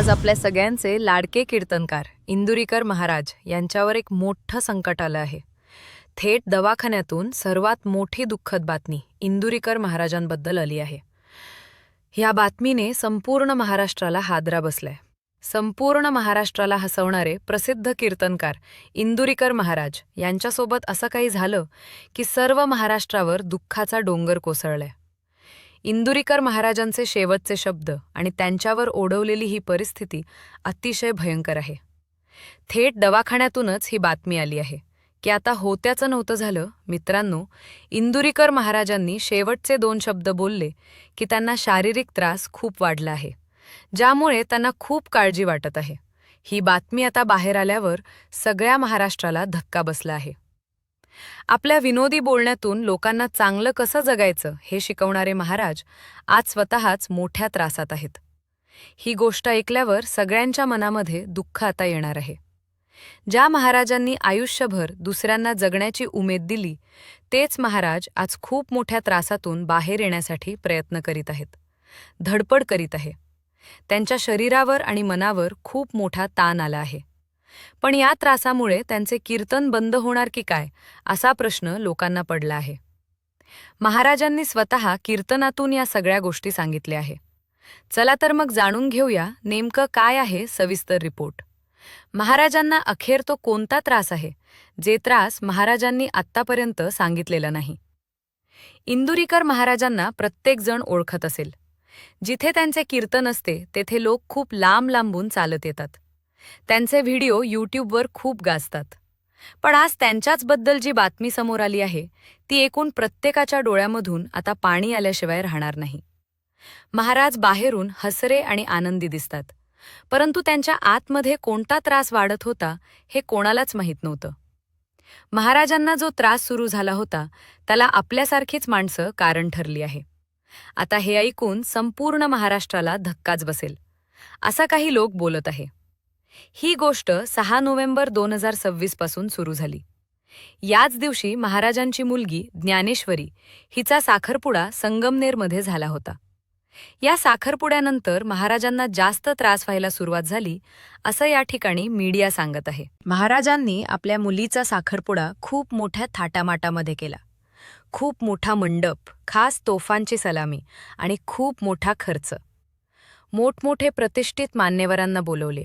आज आपल्या सगळ्यांचे लाडके कीर्तनकार इंदुरीकर महाराज यांच्यावर एक मोठं संकट आलं आहे. थेट दवाखान्यातून सर्वात मोठी दुःखद बातमी इंदुरीकर महाराजांबद्दल आली आहे. ह्या बातमीने संपूर्ण महाराष्ट्राला हादरा बसलाय. संपूर्ण महाराष्ट्राला हसवणारे प्रसिद्ध कीर्तनकार इंदुरीकर महाराज यांच्यासोबत असं काही झालं की सर्व महाराष्ट्रावर दुःखाचा डोंगर कोसळलाय. इंदुरीकर महाराजांचे शेवटचे शब्द आणि त्यांच्यावर ओढवलेली ही परिस्थिती अतिशय भयंकर आहे. थेट दवाखान्यातूनच ही बातमी आली आहे की आता होत्याचं नव्हतं झालं. मित्रांनो, इंदुरीकर महाराजांनी शेवटचे 2 शब्द बोलले की त्यांना शारीरिक त्रास खूप वाढला आहे, ज्यामुळे त्यांना खूप काळजी वाटत आहे. ही बातमी आता बाहेर आल्यावर सगळ्या महाराष्ट्राला धक्का बसला आहे. आपल्या विनोदी बोलण्यातून लोकांना चांगलं कसं जगायचं हे शिकवणारे महाराज आज स्वतःच मोठ्या त्रासात आहेत. ही गोष्ट ऐकल्यावर सगळ्यांच्या मनामध्ये दुःख आता येणार आहे. ज्या महाराजांनी आयुष्यभर दुसऱ्यांना जगण्याची उमेद दिली, तेच महाराज आज खूप मोठ्या त्रासातून बाहेर येण्यासाठी प्रयत्न करीत आहेत, धडपड करीत आहे. त्यांच्या शरीरावर आणि मनावर खूप मोठा ताण आला आहे. पण या त्रासामुळे त्यांचे कीर्तन बंद होणार की काय, असा प्रश्न लोकांना पडला आहे. महाराजांनी स्वतः कीर्तनातून या सगळ्या गोष्टी सांगितल्या आहे. चला तर मग जाणून घेऊया नेमकं काय आहे सविस्तर रिपोर्ट. महाराजांना अखेर तो कोणता त्रास आहे, जे त्रास महाराजांनी आत्तापर्यंत सांगितलेला नाही. इंदुरीकर महाराजांना प्रत्येकजण ओळखत असेल. जिथे त्यांचे कीर्तन असते तेथे लोक खूप लांब लांबून चालत येतात. त्यांचे व्हिडिओ यूट्यूबवर खूप गाजतात. पण आज त्यांच्याचबद्दल जी बातमी समोर आली आहे, ती ऐकून प्रत्येकाच्या डोळ्यामधून आता पाणी आल्याशिवाय राहणार नाही. महाराज बाहेरून हसरे आणि आनंदी दिसतात, परंतु त्यांच्या आतमध्ये कोणता त्रास वाढत होता हे कोणालाच माहीत नव्हतं. महाराजांना जो त्रास सुरू झाला होता त्याला आपल्यासारखीच माणसं कारण ठरली आहे. आता हे ऐकून संपूर्ण महाराष्ट्राला धक्काच बसेल, असा काही लोक बोलत आहे. ही गोष्ट 6 नोव्हेंबर 2026 पासून सुरू झाली. याच दिवशी महाराजांची मुलगी ज्ञानेश्वरी हिचा साखरपुडा संगमनेरमध्ये झाला होता. या साखरपुड्यानंतर महाराजांना जास्त त्रास व्हायला सुरुवात झाली, असं या ठिकाणी मीडिया सांगत आहे. महाराजांनी आपल्या मुलीचा साखरपुडा खूप मोठ्या थाटामाटामध्ये केला. खूप मोठा मंडप, खास तोफांची सलामी आणि खूप मोठा खर्च. मोठमोठे प्रतिष्ठित मान्यवरांना बोलवले.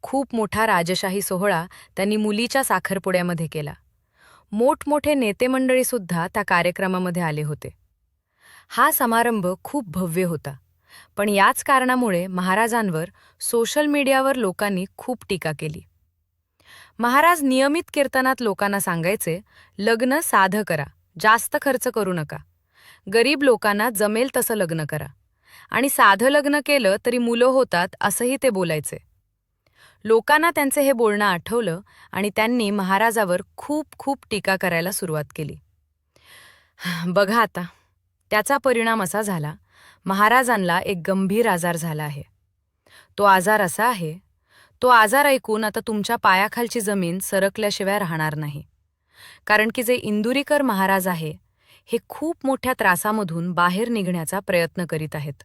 खूप मोठा राजशाही सोहळा त्यांनी मुलीच्या साखरपुड्यामध्ये केला. मोठमोठे नेते मंडळीसुद्धा त्या कार्यक्रमामध्ये आले होते. हा समारंभ खूप भव्य होता. पण याच कारणामुळे महाराजांवर सोशल मीडियावर लोकांनी खूप टीका केली. महाराज नियमित कीर्तनात लोकांना सांगायचे, लग्न साधं करा, जास्त खर्च करू नका, गरीब लोकांना जमेल तसं लग्न करा, आणि साधं लग्न केलं तरी मुलं होतात असंही ते बोलायचे. लोकांना त्यांचे हे बोलणं आठवलं आणि त्यांनी महाराजावर खूप खूप टीका करायला सुरुवात केली. बघा आता, त्याचा परिणाम असा झाला, महाराजांना एक गंभीर आजार झाला आहे. तो आजार असा आहे, तो आजार ऐकून आता तुमच्या पायाखालची जमीन सरकल्याशिवाय राहणार नाही. कारण की जे इंदुरीकर महाराज आहे, हे खूप मोठ्या त्रासामधून बाहेर निघण्याचा प्रयत्न करीत आहेत.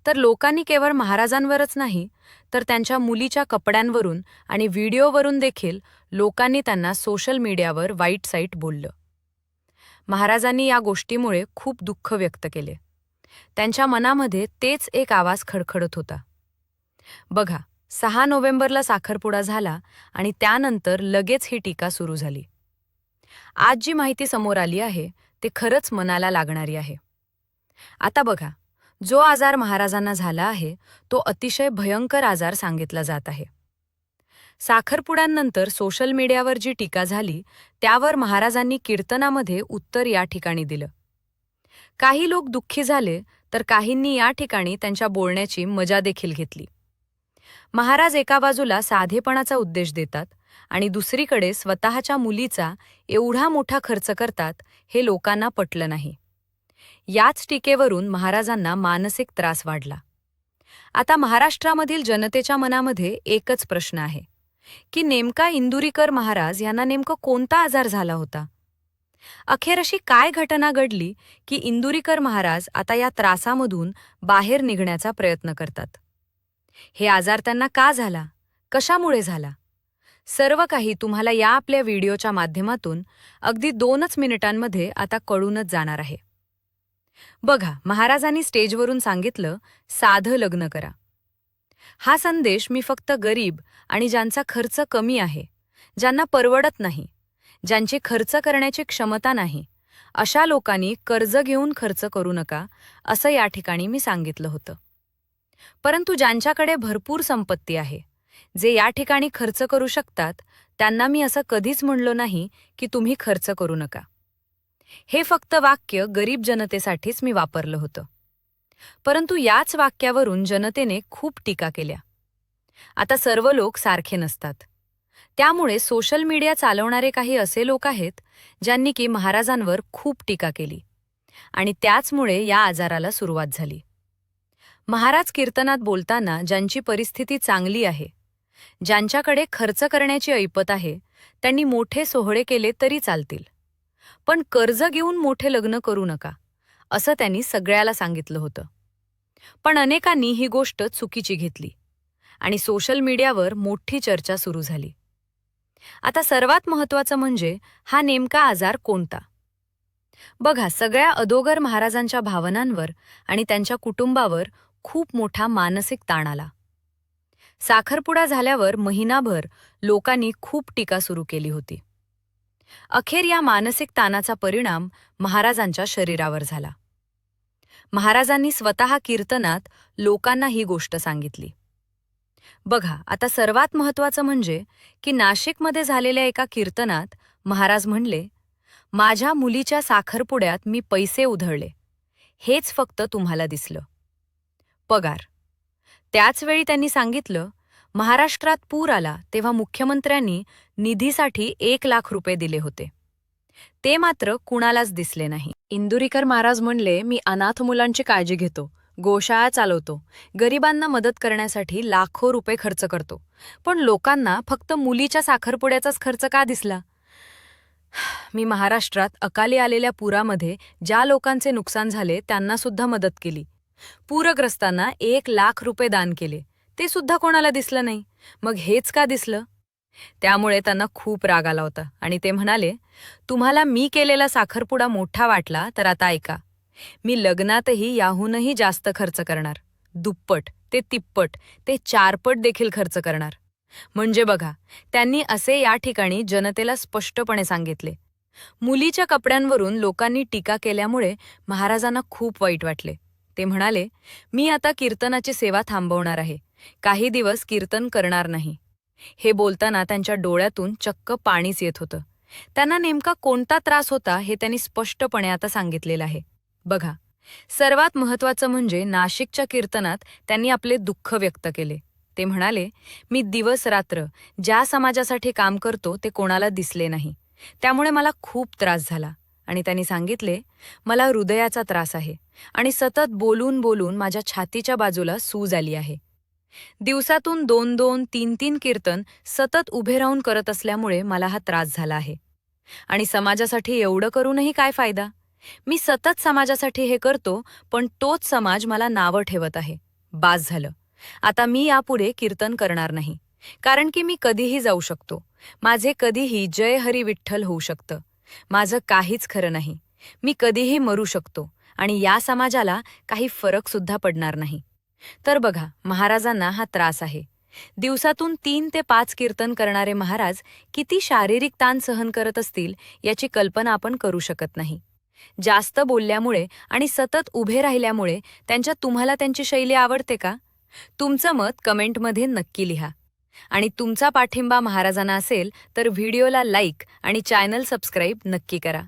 तर लोकांनी केवळ महाराजांवरच नाही, तर त्यांच्या मुलीच्या कपड्यांवरून आणि व्हिडिओवरून देखील लोकांनी त्यांना सोशल मीडियावर वाईट साईट बोललं. महाराजांनी या गोष्टीमुळे खूप दुःख व्यक्त केले. त्यांच्या मनामध्ये तेच एक आवाज खडखडत होता. बघा, 6 नोव्हेंबरला साखरपुडा झाला आणि त्यानंतर लगेच ही टीका सुरू झाली. आज जी माहिती समोर आली आहे ते खरंच मनाला लागणारी आहे. आता बघा, जो आजार महाराजांना झाला आहे तो अतिशय भयंकर आजार सांगितला जात आहे. साखरपुड्यांनंतर सोशल मीडियावर जी टीका झाली त्यावर महाराजांनी कीर्तनामध्ये उत्तर या ठिकाणी दिलं. काही लोक दुःखी झाले तर काहींनी या ठिकाणी त्यांच्या बोलण्याची मजा देखील घेतली. महाराज एका बाजूला साधेपणाचा उद्देश देतात आणि दुसरीकडे स्वतःच्या मुलीचा एवढा मोठा खर्च करतात, हे लोकांना पटलं नाही. याच टीकेवरून महाराजांना मानसिक त्रास वाढला. आता महाराष्ट्रामधील जनतेच्या मनामध्ये एकच प्रश्न आहे की नेमका इंदुरीकर महाराज यांना नेमकं कोणता आजार झाला होता. अखेर अशी काय घटना घडली की इंदुरीकर महाराज आता या त्रासामधून बाहेर निघण्याचा प्रयत्न करतात. हे आजार त्यांना का झाला, कशामुळे झाला, सर्व काही तुम्हाला या आपल्या व्हिडिओच्या माध्यमातून अगदी 2च मिनिटांमध्ये आता कळूनच जाणार आहे. बघा, महाराजांनी स्टेजवरून सांगितलं, साधं लग्न करा. हा संदेश मी फक्त गरीब आणि ज्यांचा खर्च कमी आहे, ज्यांना परवडत नाही, ज्यांची खर्च करण्याची क्षमता नाही, अशा लोकांनी कर्ज घेऊन खर्च करू नका, असं या ठिकाणी मी सांगितलं होतं. परंतु ज्यांच्याकडे भरपूर संपत्ती आहे, जे या ठिकाणी खर्च करू शकतात, त्यांना मी असं कधीच म्हणलो नाही की तुम्ही खर्च करू नका. हे फक्त वाक्य गरीब जनतेसाठीच मी वापरलं होतं. परंतु याच वाक्यावरून जनतेने खूप टीका केल्या. आता सर्व लोक सारखे नसतात. त्यामुळे सोशल मीडिया चालवणारे काही असे लोक आहेत, ज्यांनी की महाराजांवर खूप टीका केली आणि त्याचमुळे या आजाराला सुरुवात झाली. महाराज कीर्तनात बोलताना ज्यांची परिस्थिती चांगली आहे, ज्यांच्याकडे खर्च करण्याची ऐपत आहे, त्यांनी मोठे सोहळे केले तरी चालतील, पण कर्ज घेऊन मोठे लग्न करू नका, असं त्यांनी सगळ्याला सांगितलं होतं. पण अनेकांनी ही गोष्ट चुकीची घेतली आणि सोशल मीडियावर मोठी चर्चा सुरू झाली. आता सर्वात महत्त्वाचं म्हणजे हा नेमका आजार कोणता. बघा, सगळ्या अदोगर महाराजांच्या भावनांवर आणि त्यांच्या कुटुंबावर खूप मोठा मानसिक ताण आला. साखरपुडा झाल्यावर महिनाभर लोकांनी खूप टीका सुरू केली होती. अखेर या मानसिक ताणाचा परिणाम महाराजांच्या शरीरावर झाला. महाराजांनी स्वतः कीर्तनात लोकांना ही गोष्ट सांगितली. बघा, आता सर्वात महत्त्वाचं म्हणजे की नाशिकमध्ये झालेल्या एका कीर्तनात महाराज म्हणले, माझ्या मुलीच्या साखरपुड्यात मी पैसे उधळले, हेच फक्त तुम्हाला दिसलं. पगार. त्याचवेळी त्यांनी सांगितलं, महाराष्ट्रात पूर आला तेव्हा मुख्यमंत्र्यांनी निधीसाठी 1,00,000 रुपये दिले होते, ते मात्र कुणालाच दिसले नाही. इंदुरीकर महाराज म्हणले, मी अनाथ मुलांची काळजी घेतो, गोशाळा चालवतो, गरिबांना मदत करण्यासाठी लाखो रुपये खर्च करतो, पण लोकांना फक्त मुलीच्या साखरपुड्याचाच खर्च का दिसला? मी महाराष्ट्रात अकाली आलेल्या पुरामध्ये ज्या लोकांचे नुकसान झाले त्यांना सुद्धा मदत केली, पूरग्रस्तांना 1,00,000 रुपये दान केले, ते सुद्धा कोणाला दिसलं नाही, मग हेच का दिसलं? त्यामुळे त्यांना खूप राग आला होता आणि ते म्हणाले, तुम्हाला मी केलेला साखरपुडा मोठा वाटला तर आता ऐका, मी लग्नातही याहूनही जास्त खर्च करणार, दुप्पट ते तिप्पट ते 4पट देखील खर्च करणार. म्हणजे बघा, त्यांनी असे या ठिकाणी जनतेला स्पष्टपणे सांगितले. मुलीच्या कपड्यांवरून लोकांनी टीका केल्यामुळे महाराजांना खूप वाईट वाटले. ते म्हणाले, मी आता कीर्तनाची सेवा थांबवणार आहे, काही दिवस कीर्तन करणार नाही. हे बोलताना त्यांच्या डोळ्यातून चक्क पाणीच येत होतं. त्यांना नेमका कोणता त्रास होता हे त्यांनी स्पष्टपणे आता सांगितलेलं आहे. बघा, सर्वात महत्त्वाचं म्हणजे नाशिकच्या कीर्तनात त्यांनी आपले दुःख व्यक्त केले. ते म्हणाले, मी दिवस रात्र ज्या समाजासाठी काम करतो ते कोणाला दिसले नाही, त्यामुळे मला खूप त्रास झाला. आणि त्यांनी सांगितले, मला हृदयाचा त्रास आहे आणि सतत बोलून बोलून माझ्या छातीच्या बाजूला सूज आली आहे. दिवसातून 2-2, 3-3 कीर्तन सतत उभे राहून करत असल्यामुळे मला हा त्रास झाला आहे. आणि समाजासाठी एवढं करूनही काय फायदा? मी सतत समाजासाठी हे करतो, पण तोच समाज मला नावं ठेवत आहे. बास झालं. आता मी यापुढे कीर्तन करणार नाही, कारण की मी कधीही जाऊ शकतो, माझे कधीही जय हरी विठ्ठल होऊ शकतं. माझं काहीच खरं नाही, मी कधीही मरू शकतो आणि या समाजाला काही फरक सुद्धा पडणार नाही. तर बघा, महाराजांना हा त्रास आहे. दिवसातून 3 ते 5 कीर्तन करणारे महाराज किती शारीरिक ताण सहन करत असतील याची कल्पना आपण करू शकत नाही. जास्त बोलल्यामुळे आणि सतत उभे राहिल्यामुळे तुम्हाला त्यांची शैली आवडते का? तुमचं मत कमेंटमध्ये नक्की लिहा. आणि तुमचा पाठिंबा महाराजांना असेल तर व्हिडिओला लाईक आणि चॅनल सबस्क्राईब नक्की करा.